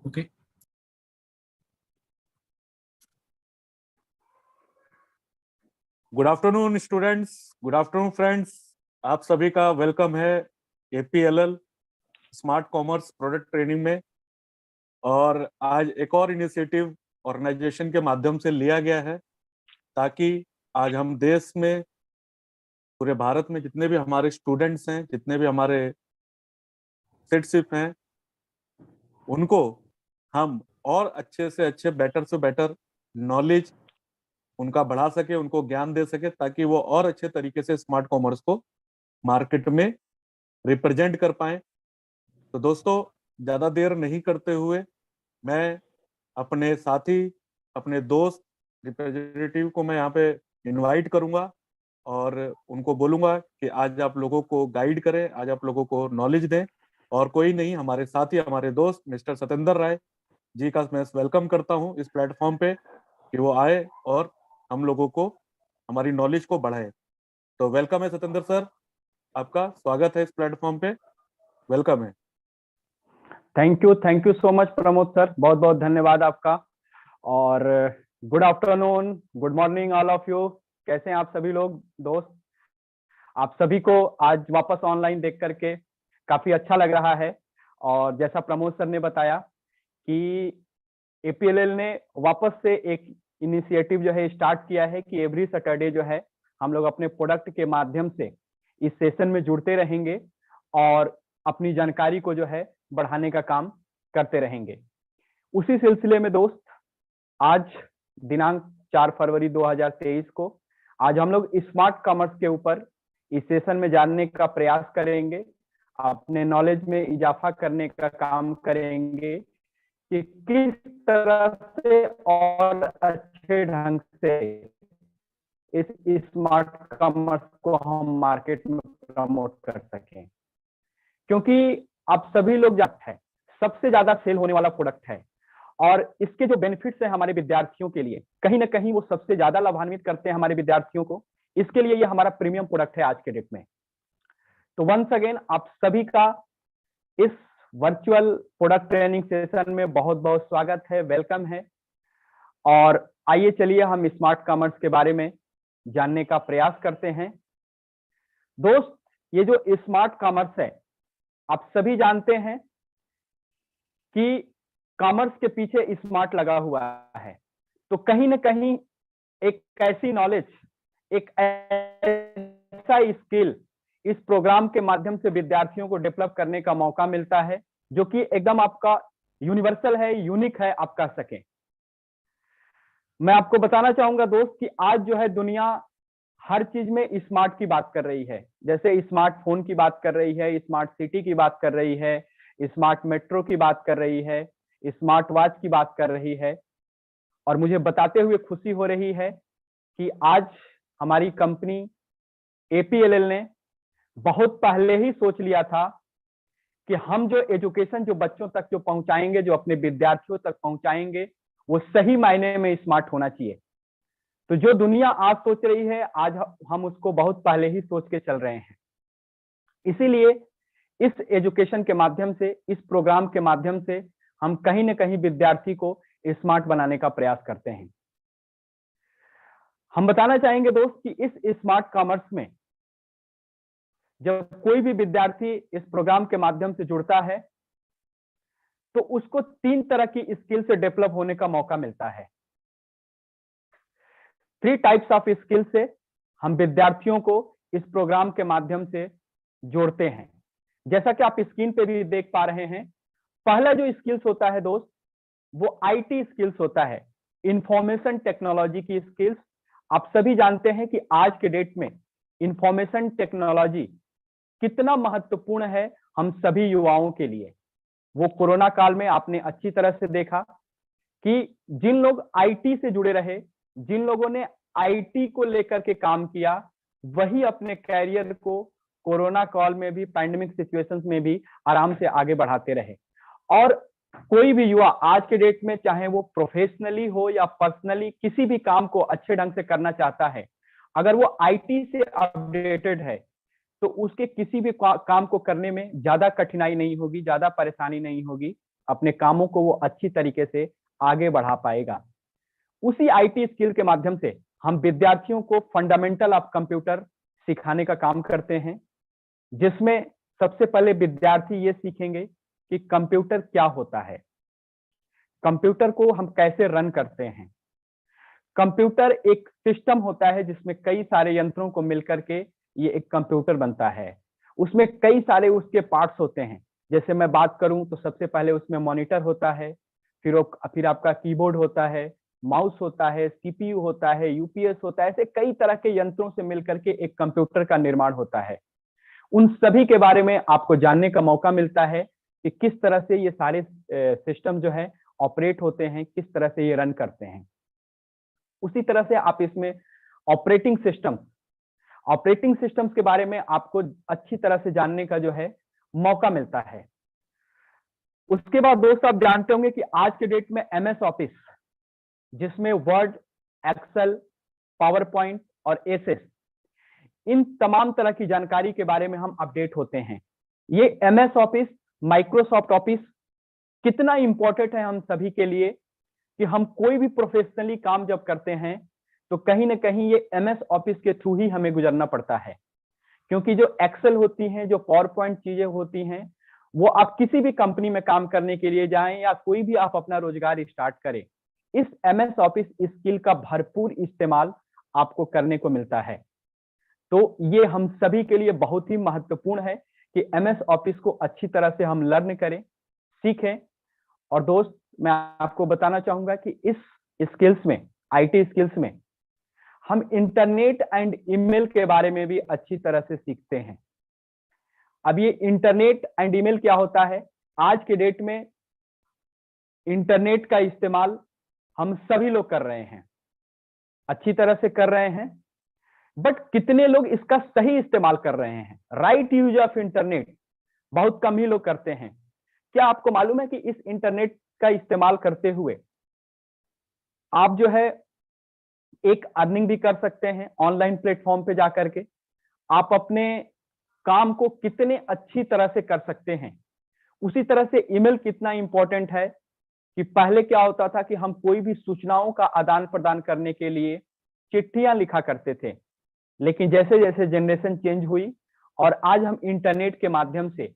Okay. Good afternoon students, good afternoon friends. आप सभी का वेलकम है APLL smart commerce product training में। और आज एक और इनिशिएटिव ऑर्गेनाइजेशन के माध्यम से लिया गया है ताकि आज हम देश में, पूरे भारत में जितने भी हमारे स्टूडेंट्स हैं, जितने भी हमारे सिटीजन हैं, उनको हम और अच्छे से अच्छे, बेटर से बेटर नॉलेज उनका बढ़ा सके, उनको ज्ञान दे सके, ताकि वो और अच्छे तरीके से स्मार्ट कॉमर्स को मार्केट में रिप्रेजेंट कर पाए। तो दोस्तों, ज्यादा देर नहीं करते हुए मैं अपने साथी, अपने दोस्त रिप्रेजेंटेटिव को मैं यहाँ पे इनवाइट करूंगा और उनको बोलूंगा कि आज आप लोगों को गाइड करें, आज आप लोगों को नॉलेज दें। और कोई नहीं, हमारे साथी, हमारे दोस्त मिस्टर सतेंद्र राय जी का मैं वेलकम करता हूं इस प्लेटफॉर्म पे कि वो आए और हम लोगों को, हमारी नॉलेज को बढ़ाए। तो वेलकम है सतेंद्र सर, आपका स्वागत है इस प्लेटफॉर्म पे। वेलकम है। Thank you so much Pramod sir, बहुत बहुत धन्यवाद आपका। और good afternoon, good morning all of you. कैसे हैं आप सभी लोग दोस्त? आप सभी को आज वापस ऑनलाइन देख करके काफी अच्छा लग रहा है। और जैसा प्रमोद सर ने बताया कि APLL ने वापस से एक इनिशिएटिव जो है स्टार्ट किया है कि एवरी सैटरडे जो है हम लोग अपने प्रोडक्ट के माध्यम से इस सेशन में जुड़ते रहेंगे और अपनी जानकारी को जो है बढ़ाने का काम करते रहेंगे। उसी सिलसिले में दोस्त, आज दिनांक 4 फरवरी 2023 को आज हम लोग स्मार्ट कॉमर्स के ऊपर इस सेशन में जानने का प्रयास करेंगे, अपने नॉलेज में इजाफा करने का काम करेंगे कि किस तरह से और अच्छे ढंग से इस स्मार्ट कॉमर्स को हम मार्केट में प्रमोट कर सकें। क्योंकि आप सभी लोग जानते हैं सबसे ज्यादा सेल होने वाला प्रोडक्ट है और इसके जो बेनिफिट्स हैं हमारे विद्यार्थियों के लिए, कहीं ना कहीं वो सबसे ज्यादा लाभान्वित करते हैं हमारे विद्यार्थियों को। इसके लिए ये हमारा प्रीमियम प्रोडक्ट है आज के डेट में। तो वंस अगेन आप सभी का इस वर्चुअल प्रोडक्ट ट्रेनिंग सेशन में बहुत बहुत स्वागत है, वेलकम है। और आइए चलिए हम स्मार्ट कॉमर्स के बारे में जानने का प्रयास करते हैं। दोस्त, ये जो स्मार्ट कॉमर्स है, आप सभी जानते हैं कि कॉमर्स के पीछे स्मार्ट लगा हुआ है। तो कहीं ना कहीं एक ऐसी नॉलेज, एक ऐसा स्किल इस प्रोग्राम के माध्यम से विद्यार्थियों को डेवलप करने का मौका मिलता है जो कि एकदम आपका यूनिवर्सल है, यूनिक है, आप कह सकें। मैं आपको बताना चाहूंगा दोस्त कि आज जो है दुनिया हर चीज में स्मार्ट की बात कर रही है। जैसे स्मार्टफोन की बात कर रही है, स्मार्ट सिटी की बात कर रही है, स्मार्ट मेट्रो की बात कर रही है, स्मार्ट वॉच की बात कर रही है। और मुझे बताते हुए खुशी हो रही है कि आज हमारी कंपनी APLL ने बहुत पहले ही सोच लिया था कि हम जो एजुकेशन जो बच्चों तक जो पहुंचाएंगे, जो अपने विद्यार्थियों तक पहुंचाएंगे, वो सही मायने में स्मार्ट होना चाहिए। तो जो दुनिया आज सोच रही है, आज हम उसको बहुत पहले ही सोच के चल रहे हैं। इसीलिए इस एजुकेशन के माध्यम से, इस प्रोग्राम के माध्यम से हम कहीं ना कहीं विद्यार्थी को स्मार्ट बनाने का प्रयास करते हैं। हम बताना चाहेंगे दोस्त कि इस स्मार्ट कॉमर्स में जब कोई भी विद्यार्थी इस प्रोग्राम के माध्यम से जुड़ता है तो उसको 3 तरह की स्किल से डेवलप होने का मौका मिलता है। 3 टाइप्स ऑफ स्किल से हम विद्यार्थियों को इस प्रोग्राम के माध्यम से जोड़ते हैं। जैसा कि आप स्क्रीन पे भी देख पा रहे हैं, पहला जो स्किल्स होता है दोस्त, वो IT स्किल्स होता है, इंफॉर्मेशन टेक्नोलॉजी की स्किल्स। आप सभी जानते हैं कि आज के डेट में इंफॉर्मेशन टेक्नोलॉजी कितना महत्वपूर्ण है हम सभी युवाओं के लिए। वो कोरोना काल में आपने अच्छी तरह से देखा कि जिन लोग IT से जुड़े रहे, जिन लोगों ने IT को लेकर के काम किया, वही अपने कैरियर को कोरोना काल में भी, पैंडेमिक सिचुएशंस में भी आराम से आगे बढ़ाते रहे। और कोई भी युवा आज के डेट में, चाहे वो प्रोफेशनली हो या पर्सनली, किसी भी काम को अच्छे ढंग से करना चाहता है, अगर वो IT से अपडेटेड है तो उसके किसी भी काम को करने में ज्यादा कठिनाई नहीं होगी, ज्यादा परेशानी नहीं होगी। अपने कामों को वो अच्छी तरीके से आगे बढ़ा पाएगा। उसी आईटी स्किल के माध्यम से हम विद्यार्थियों को फंडामेंटल ऑफ कंप्यूटर सिखाने का काम करते हैं, जिसमें सबसे पहले विद्यार्थी ये सीखेंगे कि कंप्यूटर क्या होता है, कंप्यूटर को हम कैसे रन करते हैं। कंप्यूटर एक सिस्टम होता है जिसमें कई सारे यंत्रों को मिलकर के ये एक कंप्यूटर बनता है। उसमें कई सारे उसके पार्ट्स होते हैं। जैसे मैं बात करूं तो सबसे पहले उसमें मॉनिटर होता है, फिर आपका कीबोर्ड होता है, माउस होता है, सीपीयू होता है, यूपीएस होता है। ऐसे कई तरह के यंत्रों से मिलकर के एक कंप्यूटर का निर्माण होता है। उन सभी के बारे में आपको जानने का मौका मिलता है कि किस तरह से ये सारे सिस्टम जो है ऑपरेट होते हैं, किस तरह से ये रन करते हैं। उसी तरह से आप इसमें ऑपरेटिंग सिस्टम्स के बारे में आपको अच्छी तरह से जानने का जो है मौका मिलता है। उसके बाद दोस्त आप जानते होंगे कि आज के डेट में एमएस ऑफिस, जिसमें वर्ड, एक्सेल, पावर पॉइंट और एसेस, इन तमाम तरह की जानकारी के बारे में हम अपडेट होते हैं। ये एमएस ऑफिस, माइक्रोसॉफ्ट ऑफिस कितना इंपॉर्टेंट है हम सभी के लिए कि हम कोई भी प्रोफेशनली काम जब करते हैं तो कहीं ना कहीं ये एमएस ऑफिस के थ्रू ही हमें गुजरना पड़ता है। क्योंकि जो एक्सेल होती हैं, जो पावर पॉइंट चीजें होती हैं, वो आप किसी भी कंपनी में काम करने के लिए जाएं या कोई भी आप अपना रोजगार स्टार्ट करें, इस एमएस ऑफिस स्किल का भरपूर इस्तेमाल आपको करने को मिलता है। तो ये हम सभी के लिए बहुत ही महत्वपूर्ण है कि एमएस ऑफिस को अच्छी तरह से हम लर्न करें, सीखें। और दोस्त मैं आपको बताना चाहूंगा कि इस स्किल्स में, आईटी स्किल्स में, हम इंटरनेट एंड ईमेल के बारे में भी अच्छी तरह से सीखते हैं। अब ये इंटरनेट एंड ईमेल क्या होता है? आज के डेट में इंटरनेट का इस्तेमाल हम सभी लोग कर रहे हैं, अच्छी तरह से कर रहे हैं, बट कितने लोग इसका सही इस्तेमाल कर रहे हैं? राइट यूज ऑफ इंटरनेट बहुत कम ही लोग करते हैं। क्या आपको मालूम है कि इस इंटरनेट का इस्तेमाल करते हुए आप जो है एक अर्निंग भी कर सकते हैं ऑनलाइन प्लेटफॉर्म पे जाकर के। आप अपने काम को कितने अच्छी तरह से कर सकते हैं। उसी तरह से ईमेल कितना इंपॉर्टेंट है कि पहले क्या होता था कि हम कोई भी सूचनाओं का आदान प्रदान करने के लिए चिट्ठियां लिखा करते थे, लेकिन जैसे जैसे जनरेशन चेंज हुई और आज हम इंटरनेट के माध्यम से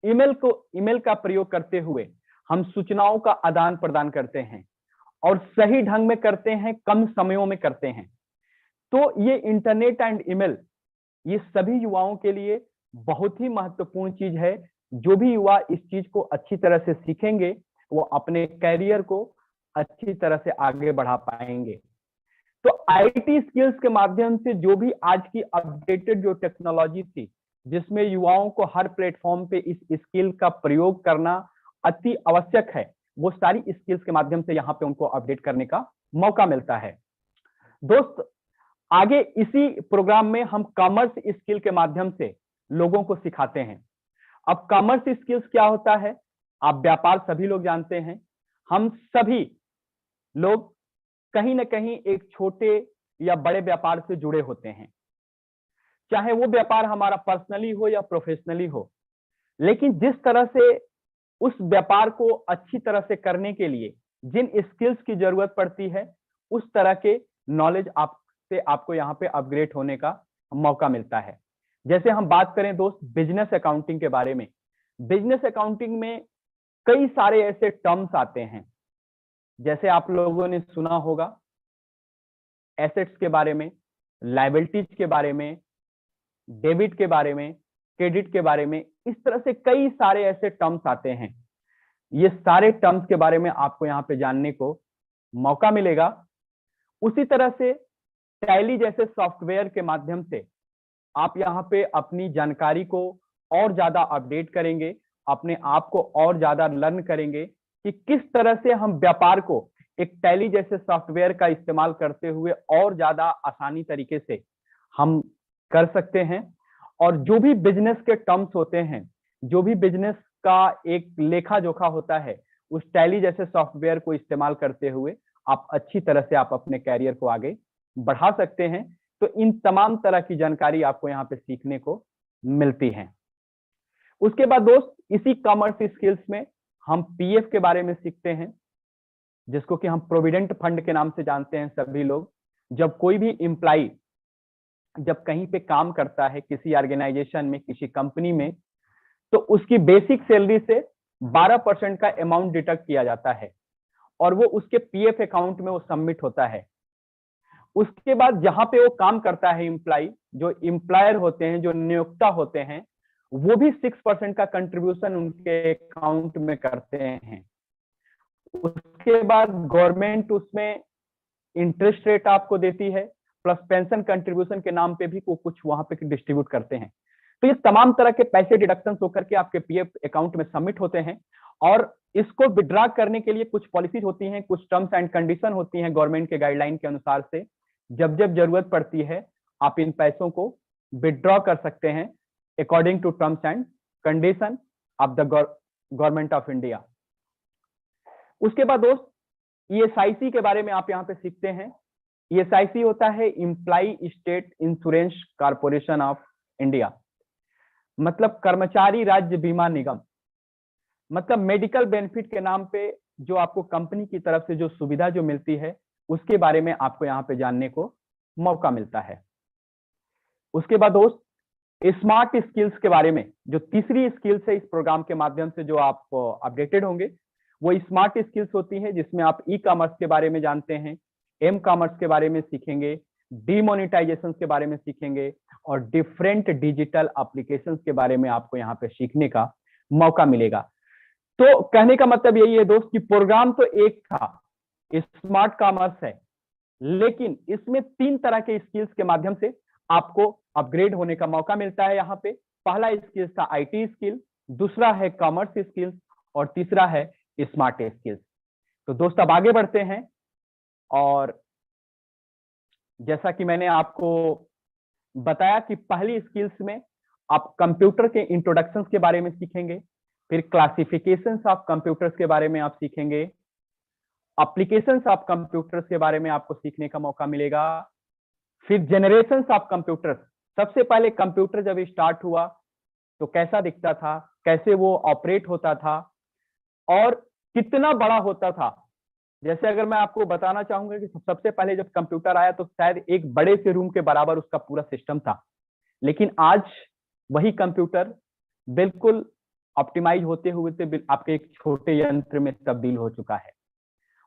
ईमेल का प्रयोग करते हुए हम सूचनाओं का आदान प्रदान करते हैं और सही ढंग में करते हैं, कम समयों में करते हैं। तो ये इंटरनेट एंड ईमेल, ये सभी युवाओं के लिए बहुत ही महत्वपूर्ण चीज है। जो भी युवा इस चीज को अच्छी तरह से सीखेंगे वो अपने कैरियर को अच्छी तरह से आगे बढ़ा पाएंगे। तो आईटी स्किल्स के माध्यम से जो भी आज की अपडेटेड जो टेक्नोलॉजी थी, जिसमें युवाओं को हर प्लेटफॉर्म पे इस स्किल का प्रयोग करना अति आवश्यक है, वो सारी स्किल्स के माध्यम से यहाँ पे उनको अपडेट करने का मौका मिलता है। दोस्त आगे इसी प्रोग्राम में हम कॉमर्स स्किल के माध्यम से लोगों को सिखाते हैं। अब कॉमर्स स्किल्स क्या होता है? आप व्यापार सभी लोग जानते हैं। हम सभी लोग कहीं ना कहीं एक छोटे या बड़े व्यापार से जुड़े होते हैं, चाहे वो व्यापार हमारा पर्सनली हो या प्रोफेशनली हो। लेकिन जिस तरह से उस व्यापार को अच्छी तरह से करने के लिए जिन स्किल्स की जरूरत पड़ती है, उस तरह के नॉलेज आपको यहाँ पे अपग्रेड होने का मौका मिलता है। जैसे हम बात करें दोस्त बिजनेस अकाउंटिंग के बारे में, बिजनेस अकाउंटिंग में कई सारे ऐसे टर्म्स आते हैं। जैसे आप लोगों ने सुना होगा एसेट्स के बारे में, लायबिलिटीज के बारे में, डेबिट के बारे में, क्रेडिट के बारे में, इस तरह से कई सारे ऐसे टर्म्स आते हैं। ये सारे टर्म्स के बारे में आपको यहाँ पे जानने को मौका मिलेगा। उसी तरह से टैली जैसे सॉफ्टवेयर के माध्यम से आप यहाँ पे अपनी जानकारी को और ज्यादा अपडेट करेंगे, अपने आप को और ज्यादा लर्न करेंगे कि किस तरह से हम व्यापार को एक टैली जैसे सॉफ्टवेयर का इस्तेमाल करते हुए और ज्यादा आसानी तरीके से हम कर सकते हैं। और जो भी बिजनेस के टर्म्स होते हैं, जो भी बिजनेस का एक लेखा जोखा होता है, उस टैली जैसे सॉफ्टवेयर को इस्तेमाल करते हुए आप अच्छी तरह से आप अपने कैरियर को आगे बढ़ा सकते हैं। तो इन तमाम तरह की जानकारी आपको यहाँ पे सीखने को मिलती है। उसके बाद दोस्त इसी कॉमर्स स्किल्स में हम पीएफ के बारे में सीखते हैं, जिसको कि हम प्रोविडेंट फंड के नाम से जानते हैं सभी लोग। जब कोई भी एम्प्लॉय जब कहीं पे काम करता है, किसी ऑर्गेनाइजेशन में, किसी कंपनी में, तो उसकी बेसिक सैलरी से 12% का अमाउंट डिडक्ट किया जाता है और वो उसके पीएफ अकाउंट में वो सबमिट होता है। उसके बाद जहां पे वो काम करता है एम्प्लॉय, जो एम्प्लॉयर होते हैं, जो नियोक्ता होते हैं, वो भी 6% का कंट्रीब्यूशन उनके अकाउंट में करते हैं। उसके बाद गवर्नमेंट उसमें इंटरेस्ट रेट आपको देती है, प्लस पेंशन कंट्रीब्यूशन के नाम पे भी वो कुछ वहां पे डिस्ट्रीब्यूट करते हैं। तो ये तमाम तरह के पैसे डिडक्शन होकर के आपके पीएफ अकाउंट में सबमिट होते हैं और इसको विड्रॉ करने के लिए कुछ पॉलिसीज होती हैं, कुछ टर्म्स एंड कंडीशन होती हैं गवर्नमेंट के गाइडलाइन के अनुसार से। जब जब जरूरत पड़ती है आप इन पैसों को विड्रॉ कर सकते हैं according to terms and condition of the government of India. उसके बाद दोस्त ईएसआईसी के बारे में आप यहाँ पे सीखते हैं। ईएसआईसी होता है employee state insurance corporation of India, मतलब कर्मचारी राज्य बीमा निगम। मतलब मेडिकल बेनिफिट के नाम पे जो आपको कंपनी की तरफ से जो सुविधा जो मिलती है, उसके बारे में आपको यहाँ पे जानने को मौका मिलता है। उसके बाद दोस्त स्मार्ट स्किल्स के बारे में, जो तीसरी स्किल्स है इस प्रोग्राम के माध्यम से जो आप अपडेटेड होंगे, वो स्मार्ट स्किल्स होती है, जिसमें आप ई कॉमर्स के बारे में जानते हैं, एम कॉमर्स के बारे में सीखेंगे, डीमोनेटाइजेशन के बारे में सीखेंगे और डिफरेंट डिजिटल एप्लीकेशंस के बारे में आपको यहाँ पे सीखने का मौका मिलेगा। तो कहने का मतलब यही है दोस्त कि प्रोग्राम तो एक था, स्मार्ट कॉमर्स है, लेकिन इसमें 3 तरह के स्किल्स के माध्यम से आपको अपग्रेड होने का मौका मिलता है। यहाँ पे पहला स्किल्स था आईटी स्किल, दूसरा है कॉमर्स स्किल्स और तीसरा है स्मार्ट स्किल्स। तो दोस्त अब आगे बढ़ते हैं और जैसा कि मैंने आपको बताया कि पहली स्किल्स में आप कंप्यूटर के इंट्रोडक्शंस के बारे में सीखेंगे, फिर क्लासिफिकेशंस ऑफ कंप्यूटर्स के बारे में आप सीखेंगे, एप्लीकेशंस ऑफ कंप्यूटर्स के बारे में आपको सीखने का मौका मिलेगा, फिर जनरेशंस ऑफ कंप्यूटर्स। सबसे पहले कंप्यूटर जब स्टार्ट हुआ तो कैसा दिखता था, कैसे वो ऑपरेट होता था और कितना बड़ा होता था। जैसे अगर मैं आपको बताना चाहूंगा कि सबसे पहले जब कंप्यूटर आया तो शायद एक बड़े से रूम के बराबर उसका पूरा सिस्टम था, लेकिन आज वही कंप्यूटर बिल्कुल ऑप्टिमाइज होते हुए आपके एक छोटे यंत्र में तब्दील हो चुका है।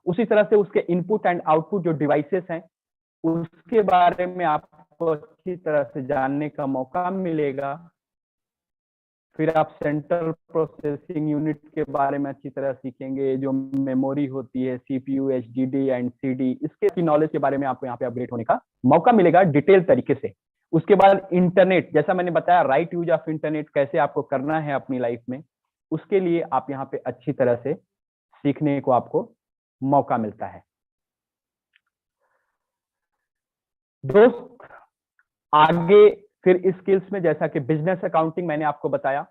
उसी तरह से उसके इनपुट एंड आउटपुट जो डिवाइसेस हैं, उसके बारे में आपको अच्छी तरह से जानने का मौका मिलेगा। फिर आप सेंट्रल प्रोसेसिंग यूनिट के बारे में अच्छी तरह सीखेंगे, जो मेमोरी होती है, सीपीयू, एचडीडी एंड सीडी, इसके नॉलेज के बारे में आपको यहाँ पे अपग्रेड होने का मौका मिलेगा डिटेल तरीके से। उसके बाद इंटरनेट, जैसा मैंने बताया राइट यूज ऑफ इंटरनेट कैसे आपको करना है अपनी लाइफ में, उसके लिए आप यहाँ पे अच्छी तरह से सीखने को आपको मौका मिलता है। दोस्त आगे फिर स्किल्स में, जैसा कि बिजनेस अकाउंटिंग, मैंने आपको बताया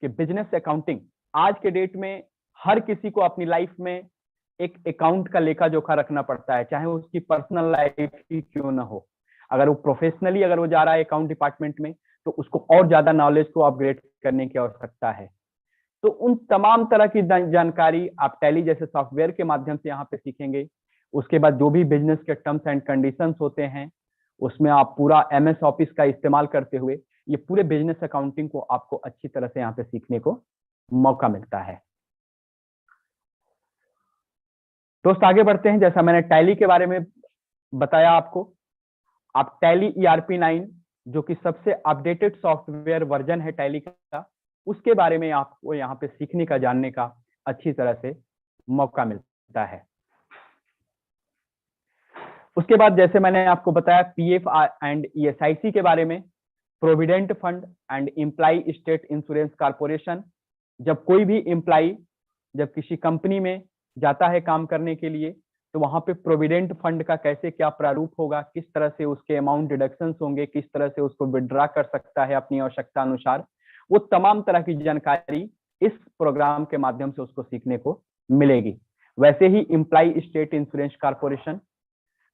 कि बिजनेस अकाउंटिंग आज के डेट में हर किसी को अपनी लाइफ में एक अकाउंट का लेखा जोखा रखना पड़ता है, चाहे उसकी पर्सनल लाइफ ही क्यों ना हो। अगर वो प्रोफेशनली अगर वो जा रहा है अकाउंट डिपार्टमेंट में, तो उसको और ज्यादा नॉलेज को अपग्रेड करने की आवश्यकता है। तो उन तमाम तरह की जानकारी आप टैली जैसे सॉफ्टवेयर के माध्यम से यहाँ पे सीखेंगे। उसके बाद जो भी बिजनेस के टर्म्स एंड कंडीशंस होते हैं, उसमें आप पूरा एमएस ऑफिस का इस्तेमाल करते हुए ये पूरे बिजनेस अकाउंटिंग को आपको अच्छी तरह से यहाँ पे सीखने को मौका मिलता है। दोस्त आगे बढ़ते हैं। जैसा मैंने टैली के बारे में बताया आपको, आप टैली ERP 9 जो कि सबसे अपडेटेड सॉफ्टवेयर वर्जन है टैली का, उसके बारे में आपको यहाँ पे सीखने का, जानने का अच्छी तरह से मौका मिलता है। उसके बाद जैसे मैंने आपको बताया पीएफ एंड ईएसआईसी के बारे में, provident fund and employee state insurance corporation. जब कोई भी एम्प्लॉय जब किसी कंपनी में जाता है काम करने के लिए, तो वहां पे प्रोविडेंट फंड का कैसे क्या प्रारूप होगा, किस तरह से उसके अमाउंट डिडक्शंस होंगे, किस तरह से उसको विड्रॉ कर सकता है अपनी आवश्यकता अनुसार, वो तमाम तरह की जानकारी इस प्रोग्राम के माध्यम से उसको सीखने को मिलेगी। वैसे ही एम्प्लॉय स्टेट इंश्योरेंस कॉर्पोरेशन,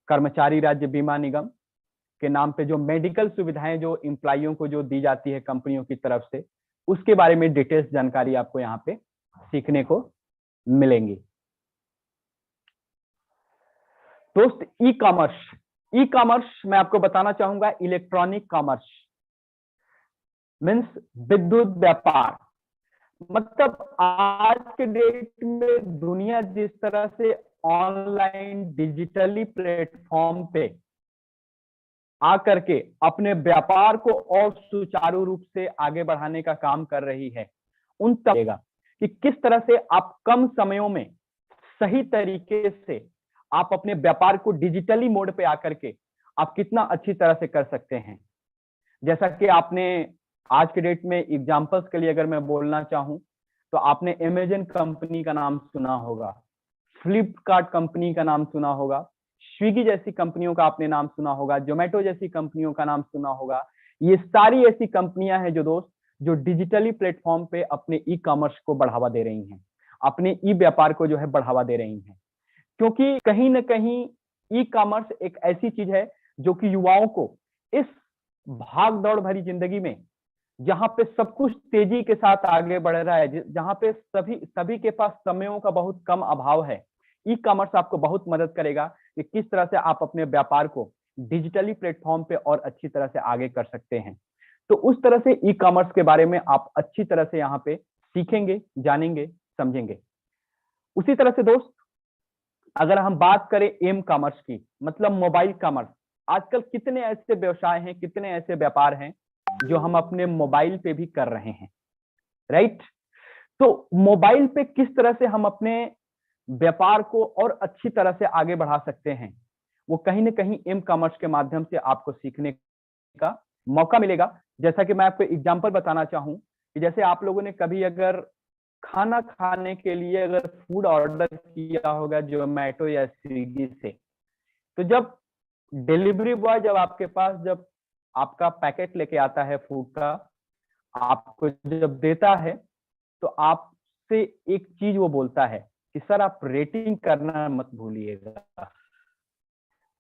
कर्मचारी राज्य बीमा निगम के नाम पे जो मेडिकल सुविधाएं जो एम्प्लॉइयों को जो दी जाती है कंपनियों की तरफ से, उसके बारे में डिटेल्स जानकारी आपको यहाँ पे सीखने को मिलेंगी। दोस्त, ई कॉमर्स मैं आपको बताना चाहूंगा, इलेक्ट्रॉनिक कॉमर्स मीन्स विद्युत व्यापार। मतलब आज के डेट में दुनिया जिस तरह से ऑनलाइन डिजिटली प्लेटफॉर्म पे आकर के अपने व्यापार को और सुचारू रूप से आगे बढ़ाने का काम कर रही है, उन तक कि किस तरह से आप कम समयों में सही तरीके से आप अपने व्यापार को डिजिटली मोड पे आकर के आप कितना अच्छी तरह से कर सकते हैं। जैसा कि आपने आज के डेट में एग्जांपल्स के लिए अगर मैं बोलना चाहूं तो आपने अमेजन कंपनी का नाम सुना होगा, फ्लिपकार्ट कंपनी का नाम सुना होगा, स्विगी जैसी कंपनियों का आपने नाम सुना होगा, जोमेटो जैसी कंपनियों का नाम सुना होगा। ये सारी ऐसी कंपनियां हैं जो दोस्त जो डिजिटली प्लेटफॉर्म पे अपने ई कॉमर्स को बढ़ावा दे रही हैं, अपने ई व्यापार को जो है बढ़ावा दे रही हैं। क्योंकि कहीं ना कहीं ई कॉमर्स एक ऐसी चीज है जो कि युवाओं को इस भाग दौड़ भरी जिंदगी में, जहां पे सब कुछ तेजी के साथ आगे बढ़ रहा है, जहां पे सभी के पास समयों का बहुत कम अभाव है, ई कॉमर्स आपको बहुत मदद करेगा कि किस तरह से आप अपने व्यापार को डिजिटली प्लेटफॉर्म पे और अच्छी तरह से आगे कर सकते हैं। तो उस तरह से ई कॉमर्स के बारे में आप अच्छी तरह से यहाँ पे सीखेंगे, जानेंगे, समझेंगे। उसी तरह से दोस्त, अगर हम बात करें एम कॉमर्स की, मतलब मोबाइल कॉमर्स, आजकल कितने ऐसे व्यवसाय हैं, कितने ऐसे व्यापार हैं जो हम अपने मोबाइल पे भी कर रहे हैं, राइट। तो मोबाइल पे किस तरह से हम अपने व्यापार को और अच्छी तरह से आगे बढ़ा सकते हैं, वो कहीं ना कहीं एम कॉमर्स के माध्यम से आपको सीखने का मौका मिलेगा। जैसा कि मैं आपको एग्जांपल बताना चाहूं कि जैसे आप लोगों ने कभी अगर खाना खाने के लिए अगर फूड ऑर्डर किया होगा जोमेटो या स्विगी से, तो जब डिलीवरी बॉय जब आपके पास जब आपका पैकेट लेके आता है फूड का, आपको जब देता है, तो आपसे एक चीज वो बोलता है कि सर आप रेटिंग करना मत भूलिएगा।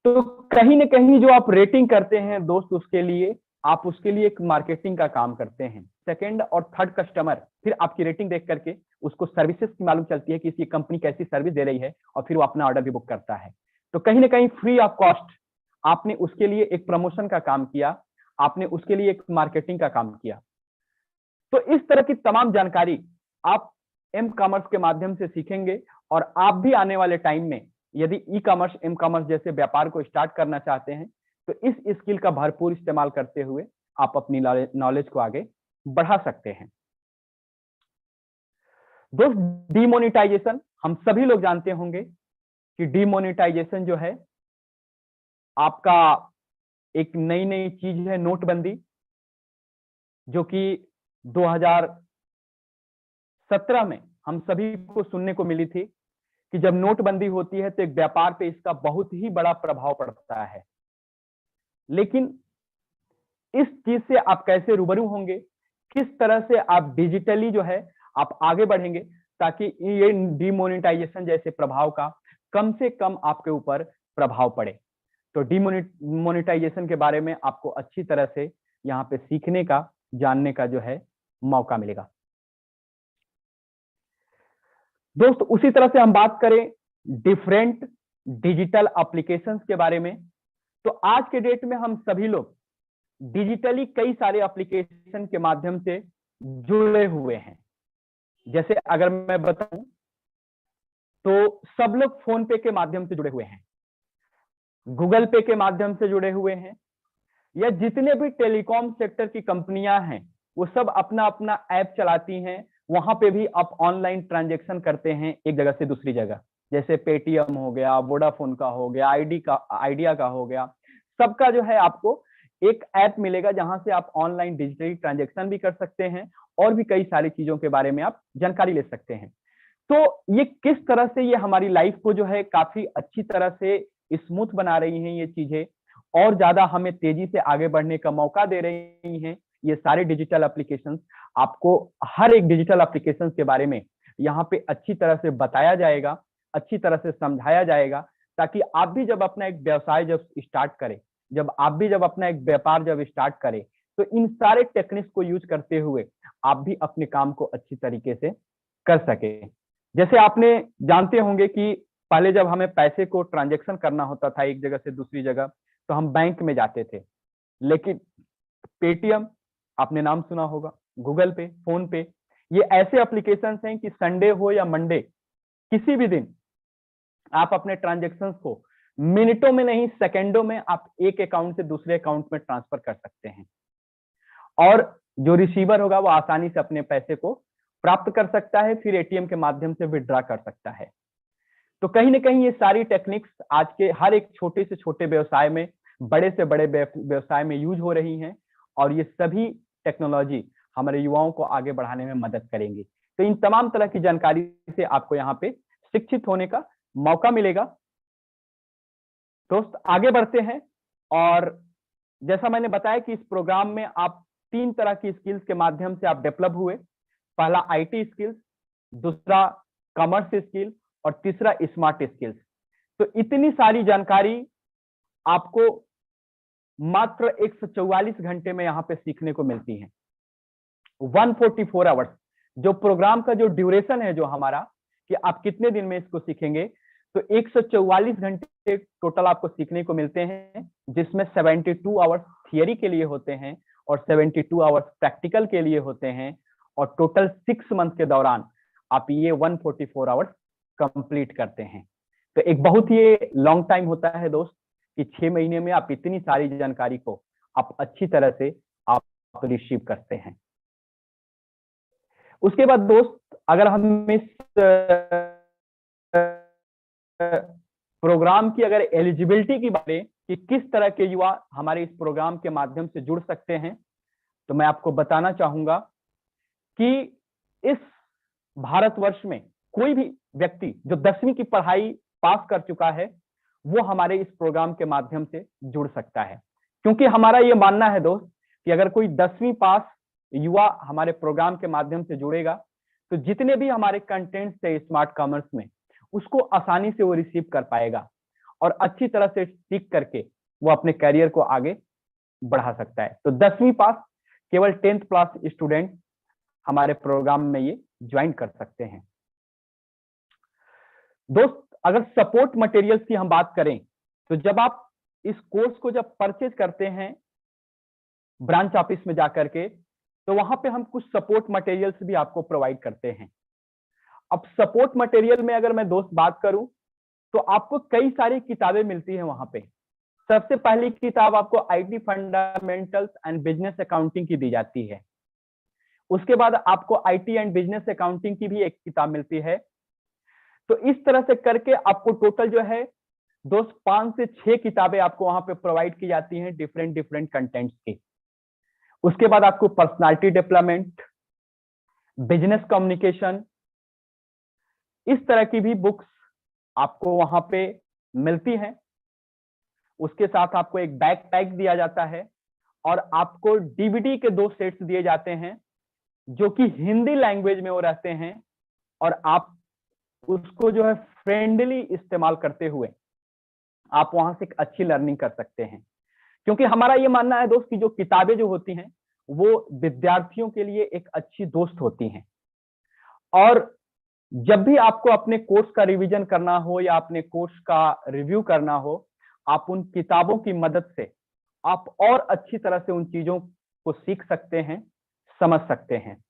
तो कहीं ना कहीं जो आप रेटिंग करते हैं दोस्त, उसके लिए आप उसके लिए एक मार्केटिंग का काम करते हैं। सेकंड और थर्ड कस्टमर फिर आपकी रेटिंग देख करके उसको सर्विसेज की मालूम चलती है कि इसकी कंपनी कैसी सर्विस दे रही है, और फिर वो अपना ऑर्डर भी बुक करता है। तो कहीं ना कहीं फ्री ऑफ कॉस्ट आपने उसके लिए एक प्रमोशन का काम किया, आपने उसके लिए एक मार्केटिंग का काम किया। तो इस तरह की तमाम जानकारी आप एम कॉमर्स के माध्यम से सीखेंगे, और आप भी आने वाले टाइम में यदि ई कॉमर्स, एम कॉमर्स जैसे व्यापार को स्टार्ट करना चाहते हैं, तो इस स्किल का भरपूर इस्तेमाल करते हुए आप अपनी नॉलेज को आगे बढ़ा सकते हैं। दोस्त, डीमोनेटाइजेशन हम सभी लोग जानते होंगे कि डीमोनेटाइजेशन जो है आपका एक नई चीज है, नोटबंदी, जो कि 2017 में हम सभी को सुनने को मिली थी कि जब नोटबंदी होती है तो एक व्यापार पे इसका बहुत ही बड़ा प्रभाव पड़ता है। लेकिन इस चीज से आप कैसे रूबरू होंगे, किस तरह से आप डिजिटली जो है आप आगे बढ़ेंगे ताकि ये डीमोनेटाइजेशन जैसे प्रभाव का कम से कम आपके ऊपर प्रभाव पड़े। तो डीमोनेटाइजेशन के बारे में आपको अच्छी तरह से यहाँ पे सीखने का, जानने का जो है मौका मिलेगा। दोस्त, उसी तरह से हम बात करें डिफरेंट डिजिटल एप्लीकेशंस के बारे में, तो आज के डेट में हम सभी लोग डिजिटली कई सारे एप्लीकेशन के माध्यम से जुड़े हुए हैं। जैसे अगर मैं बताऊं तो सब लोग फोन पे के माध्यम से जुड़े हुए हैं, गूगल पे के माध्यम से जुड़े हुए हैं, या जितने भी टेलीकॉम सेक्टर की कंपनियां हैं वो सब अपना अपना ऐप चलाती हैं, वहां पे भी आप ऑनलाइन ट्रांजैक्शन करते हैं एक जगह से दूसरी जगह। जैसे पेटीएम हो गया, वोडाफोन का हो गया, आइडिया का हो गया, सबका जो है आपको एक ऐप मिलेगा जहां से आप ऑनलाइन डिजिटली ट्रांजैक्शन भी कर सकते हैं और भी कई सारी चीजों के बारे में आप जानकारी ले सकते हैं। तो ये किस तरह से ये हमारी लाइफ को जो है काफी अच्छी तरह से स्मूथ बना रही हैं, ये चीजें और ज्यादा हमें तेजी से आगे बढ़ने का मौका दे रही हैं। ये सारे डिजिटल एप्लीकेशंस, आपको हर एक डिजिटल एप्लीकेशंस के बारे में यहाँ पे अच्छी तरह से बताया जाएगा, अच्छी तरह से समझाया जाएगा, ताकि आप भी जब अपना एक व्यवसाय जब स्टार्ट करें, जब आप भी जब अपना एक व्यापार जब स्टार्ट करें, तो इन सारे टेक्निक्स को यूज करते हुए आप भी अपने काम को अच्छी तरीके से कर सके। जैसे आपने जानते होंगे कि पहले जब हमें पैसे को ट्रांजैक्शन करना होता था एक जगह से दूसरी जगह, तो हम बैंक में जाते थे। लेकिन पेटीएम, आपने नाम सुना होगा, गूगल पे, फोन पे, ये ऐसे एप्लीकेशंस हैं कि संडे हो या मंडे, किसी भी दिन आप अपने ट्रांजैक्शंस को मिनटों में नहीं, सेकंडों में आप एक अकाउंट से दूसरे अकाउंट में ट्रांसफर कर सकते हैं। और जो रिसीवर होगा वो आसानी से अपने पैसे को प्राप्त कर सकता है, फिर एटीएम के माध्यम से विड्रॉ कर सकता है। तो कहीं ना कहीं ये सारी टेक्निक्स आज के हर एक छोटे से छोटे व्यवसाय में, बड़े से बड़े व्यवसाय में यूज हो रही हैं, और ये सभी टेक्नोलॉजी हमारे युवाओं को आगे बढ़ाने में मदद करेंगी। तो इन तमाम तरह की जानकारी से आपको यहाँ पे शिक्षित होने का मौका मिलेगा। दोस्त आगे बढ़ते हैं, और जैसा मैंने बताया कि इस प्रोग्राम में आप 3 तरह की स्किल्स के माध्यम से आप डेवलप हुए। पहला आईटी स्किल्स, दूसरा कॉमर्स स्किल, और तीसरा स्मार्ट स्किल्स। तो इतनी सारी जानकारी आपको मात्र 144 घंटे में यहाँ पे सीखने को मिलती है। 144 आवर्स जो प्रोग्राम का जो ड्यूरेशन है जो हमारा, कि आप कितने दिन में इसको सीखेंगे, तो 144 घंटे टोटल आपको सीखने को मिलते हैं, जिसमें 72 आवर्स थियरी के लिए होते हैं और 72 आवर्स प्रैक्टिकल के लिए होते हैं, और टोटल 6 मंथ के दौरान आप ये 144 आवर्स कंप्लीट करते हैं। तो एक बहुत ही लॉन्ग टाइम होता है दोस्त, कि 6 महीने में आप इतनी सारी जानकारी को आप अच्छी तरह से आप रिसीव करते हैं। उसके बाद दोस्त, अगर हम इस प्रोग्राम की अगर एलिजिबिलिटी की बात करें कि किस तरह के युवा हमारे इस प्रोग्राम के माध्यम से जुड़ सकते हैं, तो मैं आपको बताना चाहूंगा कि इस भारतवर्ष में कोई भी व्यक्ति जो 10वीं की पढ़ाई पास कर चुका है, वो हमारे इस प्रोग्राम के माध्यम से जुड़ सकता है। क्योंकि हमारा ये मानना है दोस्त कि अगर कोई 10वीं पास युवा हमारे प्रोग्राम के माध्यम से जुड़ेगा, तो जितने भी हमारे कंटेंट्स है स्मार्ट कॉमर्स में, उसको आसानी से वो रिसीव कर पाएगा और अच्छी तरह से सीख करके वो अपने करियर को आगे बढ़ा सकता है। तो 10वीं पास केवल 10th क्लास स्टूडेंट हमारे प्रोग्राम में ये ज्वाइन कर सकते हैं। दोस्त, अगर सपोर्ट मटेरियल्स की हम बात करें, तो जब आप इस कोर्स को जब परचेज करते हैं ब्रांच ऑफिस में जाकर के, तो वहां पे हम कुछ सपोर्ट मटेरियल्स भी आपको प्रोवाइड करते हैं। अब सपोर्ट मटेरियल में अगर मैं दोस्त बात करूं, तो आपको कई सारी किताबें मिलती हैं वहां पे। सबसे पहली किताब आपको IT fundamentals and business accounting की दी जाती है। उसके बाद आपको आईटी एंड बिजनेस अकाउंटिंग की भी एक किताब मिलती है। तो इस तरह से करके आपको टोटल जो है दोस्त 5 से 6 किताबें आपको वहां पे प्रोवाइड की जाती हैं डिफरेंट डिफरेंट कंटेंट्स की। उसके बाद आपको पर्सनालिटी डेवलपमेंट, बिजनेस कम्युनिकेशन, इस तरह की भी बुक्स आपको वहां पे मिलती हैं। उसके साथ आपको एक बैकपैक दिया जाता है, और आपको डीवीडी के 2 सेट्स दिए जाते हैं, जो कि हिंदी लैंग्वेज में वो रहते हैं, और आप उसको जो है फ्रेंडली इस्तेमाल करते हुए आप वहां से एक अच्छी लर्निंग कर सकते हैं। क्योंकि हमारा ये मानना है दोस्त कि जो किताबें जो होती हैं वो विद्यार्थियों के लिए एक अच्छी दोस्त होती हैं, और जब भी आपको अपने कोर्स का रिवीजन करना हो या अपने कोर्स का रिव्यू करना हो, आप उन किताबों की मदद से आप और अच्छी तरह से उन चीजों को सीख सकते हैं, समझ सकते हैं।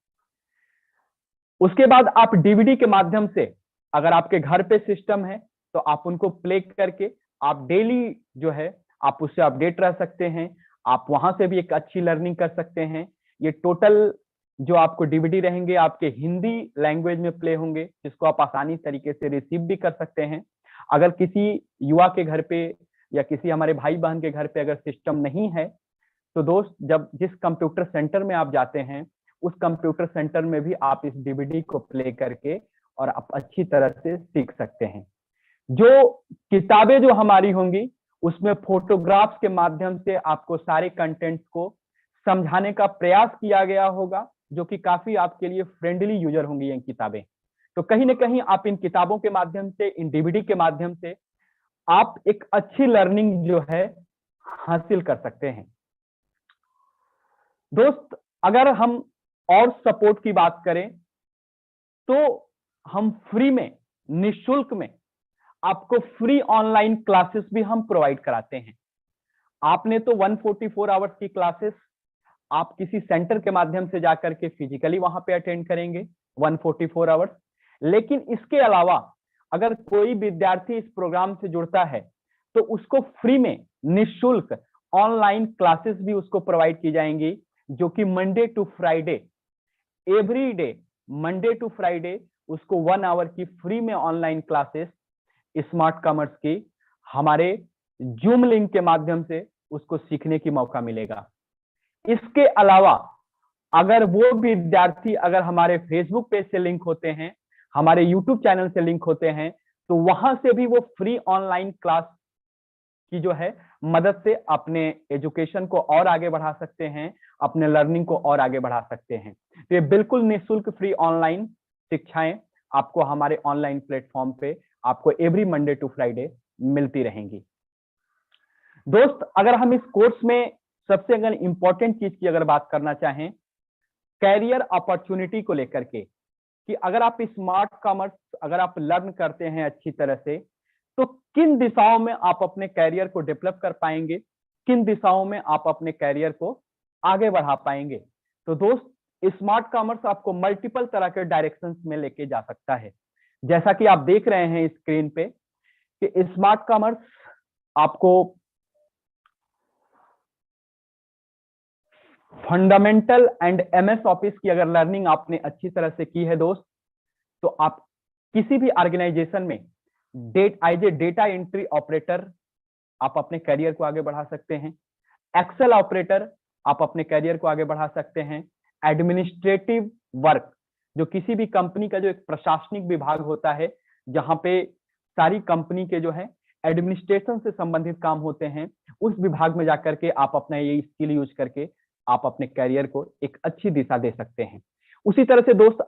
उसके बाद आप डीवीडी के माध्यम से, अगर आपके घर पे सिस्टम है, तो आप उनको प्ले करके आप डेली जो है आप उससे अपडेट रह सकते हैं। आप वहां से भी एक अच्छी लर्निंग कर सकते हैं। ये टोटल जो आपको डीवीडी रहेंगे आपके हिंदी लैंग्वेज में प्ले होंगे, जिसको आप आसानी तरीके से रिसीव भी कर सकते हैं। अगर किसी युवा के घर पे या किसी हमारे भाई बहन के घर पे अगर सिस्टम नहीं है, तो दोस्त जब जिस कंप्यूटर सेंटर में आप जाते हैं, उस कंप्यूटर सेंटर में भी आप इस डीवीडी को प्ले करके और आप अच्छी तरह से सीख सकते हैं। जो किताबें जो हमारी होंगी उसमें फोटोग्राफ्स के माध्यम से आपको सारे कंटेंट्स को समझाने का प्रयास किया गया होगा, जो कि काफी आपके लिए फ्रेंडली यूजर होंगी ये किताबें। तो कहीं ना कहीं आप इन किताबों के माध्यम से, इन डीवीडी के माध्यम से आप एक अच्छी लर्निंग जो है हासिल कर सकते हैं। दोस्त, अगर हम और सपोर्ट की बात करें, तो हम फ्री में, निशुल्क में आपको फ्री ऑनलाइन क्लासेस भी हम प्रोवाइड कराते हैं। आपने तो 144 आवर्स की क्लासेस आप किसी सेंटर के माध्यम से जाकर के फिजिकली वहां पे अटेंड करेंगे 144 आवर्स, लेकिन इसके अलावा अगर कोई विद्यार्थी इस प्रोग्राम से जुड़ता है तो उसको फ्री में निशुल्क ऑनलाइन क्लासेस भी उसको प्रोवाइड की जाएंगी, जो कि Monday to Friday, every day Monday to Friday उसको 1 आवर की फ्री में ऑनलाइन क्लासेस स्मार्ट कॉमर्स की हमारे जूम लिंक के माध्यम से उसको सीखने की मौका मिलेगा। इसके अलावा अगर वो विद्यार्थी अगर हमारे फेसबुक पेज से लिंक होते हैं, हमारे यूट्यूब चैनल से लिंक होते हैं, तो वहां से भी वो फ्री ऑनलाइन क्लास की जो है मदद से अपने एजुकेशन को और आगे बढ़ा सकते हैं, अपने लर्निंग को और आगे बढ़ा सकते हैं। तो ये बिल्कुल निःशुल्क फ्री ऑनलाइन शिक्षाएं आपको हमारे ऑनलाइन प्लेटफॉर्म पे आपको एवरी मंडे टू फ्राइडे मिलती रहेंगी। दोस्त, अगर हम इस कोर्स में सबसे अगर इंपॉर्टेंट चीज की अगर बात करना चाहें कैरियर अपॉर्चुनिटी को लेकर के, कि अगर आप स्मार्ट कॉमर्स अगर आप लर्न करते हैं अच्छी तरह से, तो किन दिशाओं में आप अपने कैरियर को डेवलप कर पाएंगे, किन दिशाओं में आप अपने कैरियर को आगे बढ़ा पाएंगे। तो दोस्त, स्मार्ट कॉमर्स आपको मल्टीपल तरह के डायरेक्शंस में लेके जा सकता है। जैसा कि आप देख रहे हैं स्क्रीन पे कि स्मार्ट कॉमर्स आपको फंडामेंटल एंड एमएस ऑफिस की अगर लर्निंग आपने अच्छी तरह से की है दोस्त, तो आप किसी भी ऑर्गेनाइजेशन में as a data entry operator आप अपने करियर को आगे बढ़ा सकते हैं। एक्सेल ऑपरेटर आप अपने करियर को आगे बढ़ा सकते हैं। एडमिनिस्ट्रेटिव वर्क, जो किसी भी कंपनी का जो एक प्रशासनिक विभाग होता है, जहां पे सारी कंपनी के जो है एडमिनिस्ट्रेशन से संबंधित काम होते हैं, उस विभाग में जाकर के आप अपना ये स्किल यूज करके आप अपने करियर को एक अच्छी दिशा दे सकते हैं। उसी तरह से दोस्त,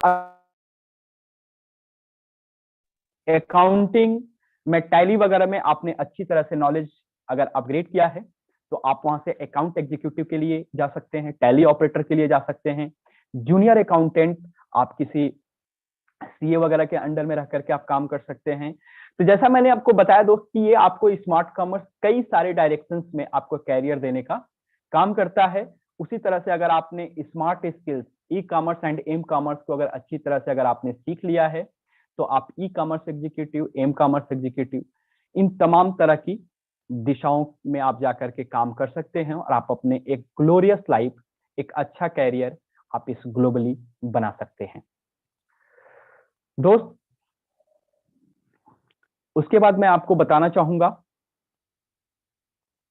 अकाउंटिंग में टैली वगैरह में आपने अच्छी तरह से नॉलेज अगर अपग्रेड किया है, तो आप वहां से अकाउंट एग्जीक्यूटिव के लिए जा सकते हैं, टैली ऑपरेटर के लिए जा सकते हैं, जूनियर अकाउंटेंट आप किसी सीए वगैरह के अंडर में रह करके आप काम कर सकते हैं। तो जैसा मैंने आपको बताया दोस्त कि ये आपको स्मार्ट कॉमर्स कई सारे डायरेक्शंस में आपको कैरियर देने का काम करता है। उसी तरह से अगर आपने smart skills e commerce and m commerce को अगर अच्छी तरह से अगर आपने सीख लिया है, तो आप e commerce executive, m commerce executive, इन तमाम तरह की दिशाओं में आप जाकर के काम कर सकते हैं और आप अपने एक ग्लोरियस लाइफ, एक अच्छा कैरियर आप इस ग्लोबली बना सकते हैं। दोस्त, उसके बाद मैं आपको बताना चाहूंगा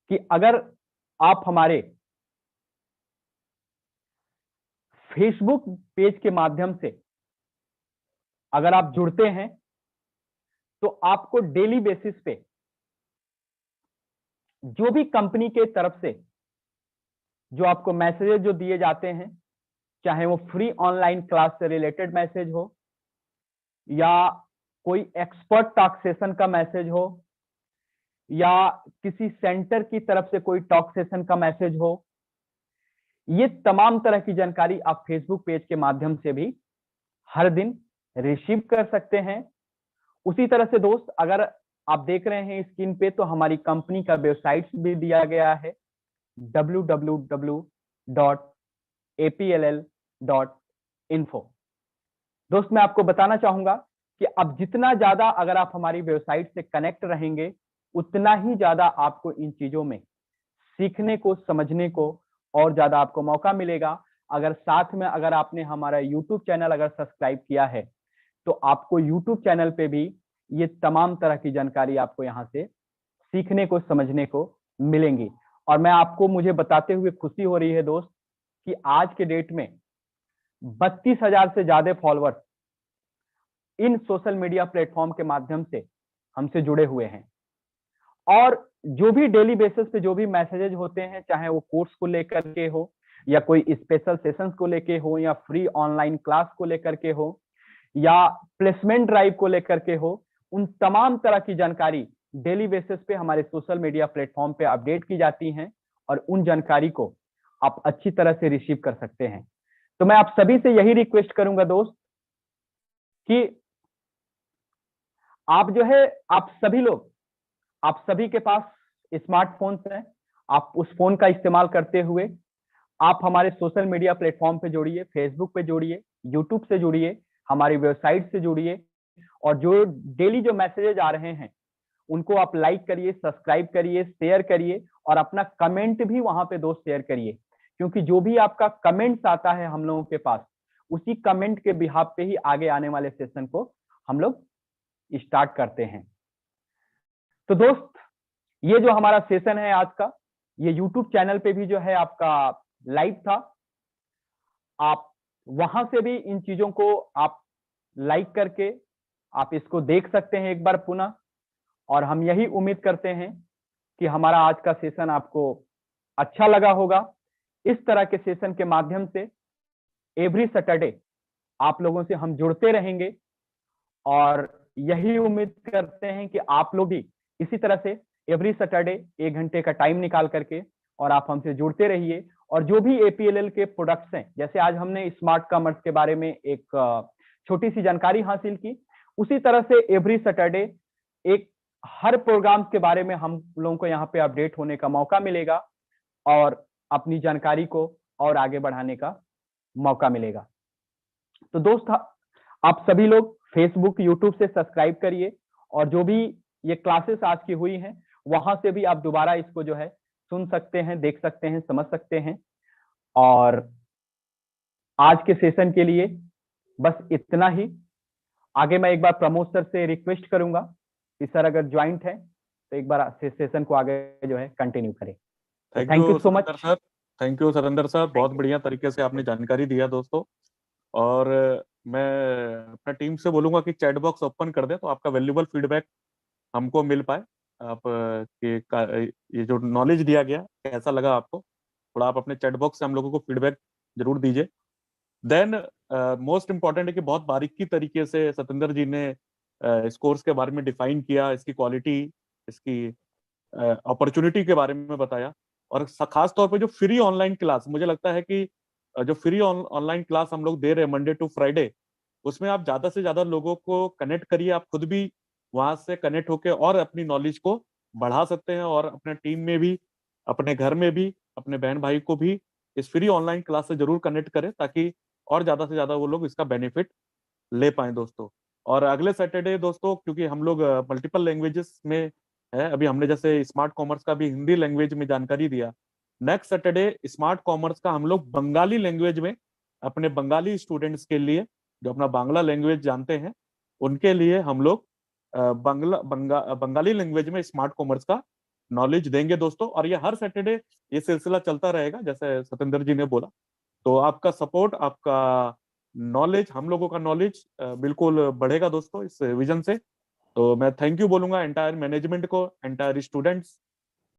कि अगर आप हमारे फेसबुक पेज के माध्यम से अगर आप जुड़ते हैं, तो आपको डेली बेसिस पे जो भी कंपनी के तरफ से जो आपको मैसेजेस जो दिए जाते हैं, चाहे वो फ्री ऑनलाइन क्लास से रिलेटेड मैसेज हो या कोई एक्सपर्ट टॉक सेशन का मैसेज हो या किसी सेंटर की तरफ से कोई टॉक सेशन का मैसेज हो, ये तमाम तरह की जानकारी आप फेसबुक पेज के माध्यम से भी हर दिन रिसीव कर सकते हैं। उसी तरह से दोस्त, अगर आप देख रहे हैं स्क्रीन पे, तो हमारी कंपनी का वेबसाइट भी दिया गया है www.apll.info। दोस्त, मैं आपको बताना चाहूंगा कि अब जितना ज्यादा अगर आप हमारी वेबसाइट से कनेक्ट रहेंगे, उतना ही ज्यादा आपको इन चीजों में सीखने को, समझने को और ज्यादा आपको मौका मिलेगा। अगर साथ में अगर आपने हमारा यूट्यूब चैनल अगर सब्सक्राइब किया है, तो आपको यूट्यूब चैनल पे भी ये तमाम तरह की जानकारी आपको यहाँ से सीखने को, समझने को मिलेंगी। और मैं आपको, मुझे बताते हुए खुशी हो रही है दोस्त कि आज के डेट में 32,000 से ज्यादा फॉलोअर्स इन सोशल मीडिया प्लेटफॉर्म के माध्यम से हमसे जुड़े हुए हैं। और जो भी डेली बेसिस पे जो भी मैसेजेज होते हैं, चाहे वो कोर्स को लेकर के हो या कोई स्पेशल सेशंस को लेके हो या फ्री ऑनलाइन क्लास को लेकर के हो या प्लेसमेंट ड्राइव को लेकर के हो, उन तमाम तरह की जानकारी डेली बेसिस पे हमारे सोशल मीडिया प्लेटफॉर्म पे अपडेट की जाती हैं और उन जानकारी को आप अच्छी तरह से रिसीव कर सकते हैं। तो मैं आप सभी से यही रिक्वेस्ट करूंगा दोस्त कि आप जो है, आप सभी लोग, आप सभी के पास स्मार्टफोन्स हैं। आप उस फोन का इस्तेमाल करते हुए आप हमारे सोशल मीडिया प्लेटफॉर्म पे जुड़िए, फेसबुक पे जुड़िए, यूट्यूब से जुड़िए, हमारी वेबसाइट से जुड़िए, और जो डेली जो मैसेजेज आ रहे हैं उनको आप लाइक करिए, सब्सक्राइब करिए, शेयर करिए, और अपना कमेंट भी वहां पे दोस्त शेयर करिए, क्योंकि जो भी आपका कमेंट्स आता है हम लोगों के पास, उसी कमेंट के बिहाफ पे ही आगे आने वाले सेशन को हम लोग स्टार्ट करते हैं। तो दोस्त, ये जो हमारा सेशन है आज का, ये यूट्यूब चैनल पे भी जो है आपका लाइव था। आप वहां से भी इन चीजों को आप लाइक करके आप इसको देख सकते हैं एक बार पुनः। और हम यही उम्मीद करते हैं कि हमारा आज का सेशन आपको अच्छा लगा होगा। इस तरह के सेशन के माध्यम से एवरी सैटरडे आप लोगों से हम जुड़ते रहेंगे, और यही उम्मीद करते हैं कि आप लोग भी इसी तरह से एवरी सैटरडे 1 घंटे का टाइम निकाल करके और आप हमसे जुड़ते रहिए। और जो भी एपीएलएल के प्रोडक्ट्स हैं, जैसे आज हमने स्मार्ट कॉमर्स के बारे में एक छोटी सी जानकारी हासिल की, उसी तरह से एवरी सैटरडे एक हर प्रोग्राम के बारे में हम लोगों को यहाँ पे अपडेट होने का मौका मिलेगा और अपनी जानकारी को और आगे बढ़ाने का मौका मिलेगा। तो दोस्त, आप सभी लोग फेसबुक, यूट्यूब से सब्सक्राइब करिए, और जो भी ये क्लासेस आज की हुई हैं वहां से भी आप दोबारा इसको जो है सुन सकते हैं, देख सकते हैं, समझ सकते हैं। और आज के सेशन के लिए बस इतना ही। आगे मैं एक बार प्रमोद सर से रिक्वेस्ट करूंगा कि सर अगर ज्वाइंट है तो एक बार सेशन को आगे जो है कंटिन्यू करें। Thank you so much sir. Thank you Surinder sir, बहुत बढ़िया तरीके से आपने जानकारी दिया दोस्तों। और मैं अपना टीम से बोलूंगा कि चैट बॉक्स ओपन कर दे तो आपका वैल्यूबल फीडबैक हमको मिल पाए। आप ये जो नॉलेज दिया गया कैसा लगा आपको, थोड़ा आप अपने चैट बॉक्स से हम लोगों को फीडबैक जरूर दीजिए। देन मोस्ट इम्पॉर्टेंट है कि बहुत बारीकी तरीके से सतेंद्र जी ने इस कोर्स के बारे में डिफाइन किया, इसकी क्वालिटी, इसकी अपॉर्चुनिटी के बारे में बताया। और खास तौर पे जो फ्री ऑनलाइन क्लास, मुझे लगता है कि जो फ्री ऑनलाइन क्लास हम लोग दे रहे हैं मंडे टू फ्राइडे, उसमें आप ज्यादा से ज्यादा लोगों को कनेक्ट करिए। आप खुद भी वहां से कनेक्ट होकर और अपनी नॉलेज को बढ़ा सकते हैं, और अपने टीम में भी, अपने घर में भी, अपने बहन भाई को भी इस फ्री ऑनलाइन क्लास से जरूर कनेक्ट करें, ताकि और ज्यादा से ज्यादा वो लोग इसका बेनिफिट ले पाए दोस्तों। और अगले सैटरडे दोस्तों, क्योंकि हम लोग मल्टीपल लैंग्वेजेस में है, अभी हमने जैसे स्मार्ट कॉमर्स का भी हिंदी लैंग्वेज में जानकारी दिया, नेक्स्ट सैटरडे स्मार्ट कॉमर्स का हम लोग बंगाली लैंग्वेज में अपने बंगाली स्टूडेंट्स के लिए, जो अपना बांग्ला लैंग्वेज जानते हैं, उनके लिए हम लोग बंगाली लैंग्वेज में स्मार्ट कॉमर्स का नॉलेज देंगे दोस्तों। और ये हर सैटरडे ये सिलसिला चलता रहेगा, जैसे सतेंद्र जी ने बोला। तो आपका सपोर्ट, आपका नॉलेज, हम लोगों का नॉलेज बिल्कुल बढ़ेगा दोस्तों इस विजन से। तो मैं थैंक यू बोलूंगा एंटायर मैनेजमेंट को, एंटायर स्टूडेंट्स